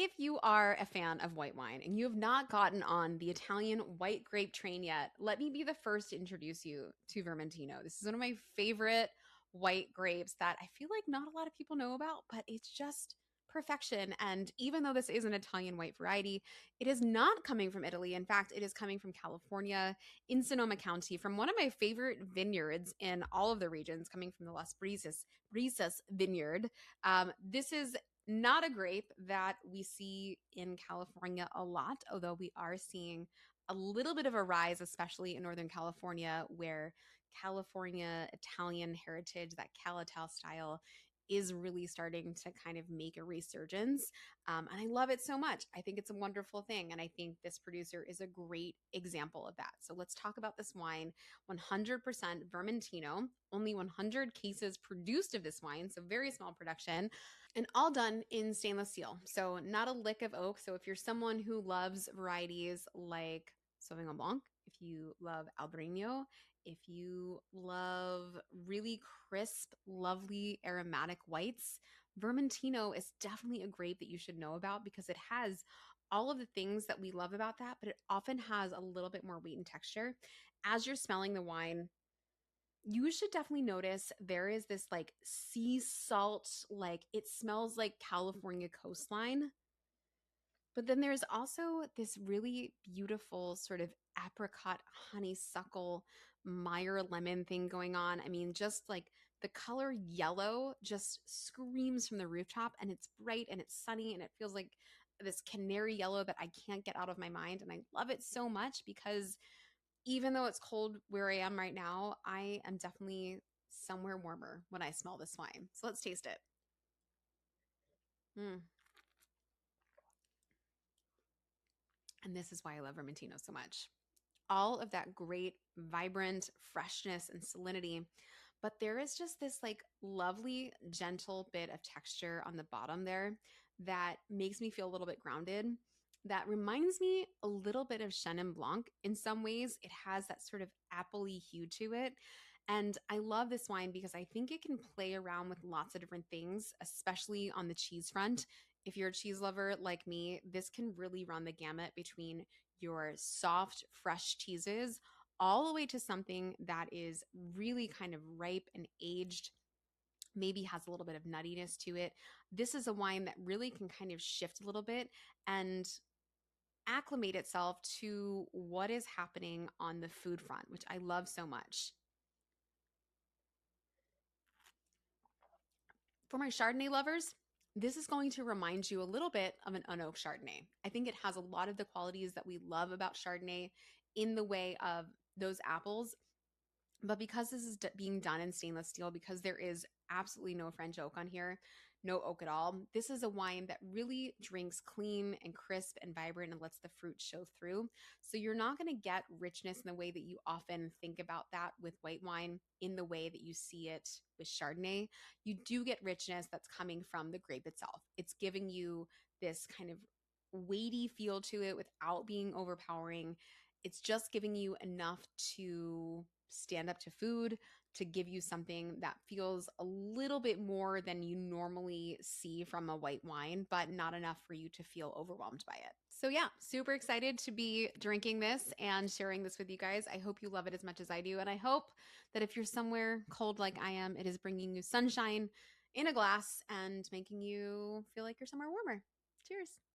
If you are a fan of white wine and you have not gotten on the Italian white grape train yet, let me be the first to introduce you to Vermentino. This is one of my favorite white grapes that I feel like not a lot of people know about, but it's just perfection. And even though this is an Italian white variety, it is not coming from Italy. In fact, it is coming from California in Sonoma County from one of my favorite vineyards in all of the regions, coming from the Brisas Vineyard. This is not a grape that we see in California a lot, although we are seeing a little bit of a rise, especially in Northern California, where California Italian heritage, that Calatal style, is really starting to kind of make a resurgence. And I love it so much. I think it's a wonderful thing. And I think this producer is a great example of that. So let's talk about this wine. 100% Vermentino, only 100 cases produced of this wine, so very small production, and all done in stainless steel. So not a lick of oak. So if you're someone who loves varieties like Sauvignon Blanc, if you love Albariño, if you love really crisp, lovely aromatic whites, Vermentino is definitely a grape that you should know about because it has all of the things that we love about that, but it often has a little bit more weight and texture. As you're smelling the wine, you should definitely notice there is this like sea salt, like it smells like California coastline. But then there's also this really beautiful sort of apricot, honeysuckle, Meyer lemon thing going on. I mean, just like the color yellow just screams from the rooftop, and it's bright and it's sunny and it feels like this canary yellow that I can't get out of my mind. And I love it so much because even though it's cold where I am right now, I am definitely somewhere warmer when I smell this wine. So let's taste it. Mm. And this is why I love Vermentino so much. All of that great, vibrant freshness and salinity. But there is just this like lovely, gentle bit of texture on the bottom there that makes me feel a little bit grounded. That reminds me a little bit of Chenin Blanc. In some ways, it has that sort of appley hue to it. And I love this wine because I think it can play around with lots of different things, especially on the cheese front. If you're a cheese lover like me, this can really run the gamut between your soft, fresh cheeses all the way to something that is really kind of ripe and aged, maybe has a little bit of nuttiness to it. This is a wine that really can kind of shift a little bit and acclimate itself to what is happening on the food front, which I love so much. For my Chardonnay lovers, this is going to remind you a little bit of an unoaked Chardonnay. I think it has a lot of the qualities that we love about Chardonnay in the way of those apples. But because this is being done in stainless steel, because there is absolutely no French oak on here, no oak at all, this is a wine that really drinks clean and crisp and vibrant and lets the fruit show through. So you're not going to get richness in the way that you often think about that with white wine in the way that you see it with Chardonnay. You do get richness that's coming from the grape itself. It's giving you this kind of weighty feel to it without being overpowering. It's just giving you enough to stand up to food, to give you something that feels a little bit more than you normally see from a white wine, but not enough for you to feel overwhelmed by it. So yeah, super excited to be drinking this and sharing this with you guys. I hope you love it as much as I do. And I hope that if you're somewhere cold like I am, it is bringing you sunshine in a glass and making you feel like you're somewhere warmer. Cheers.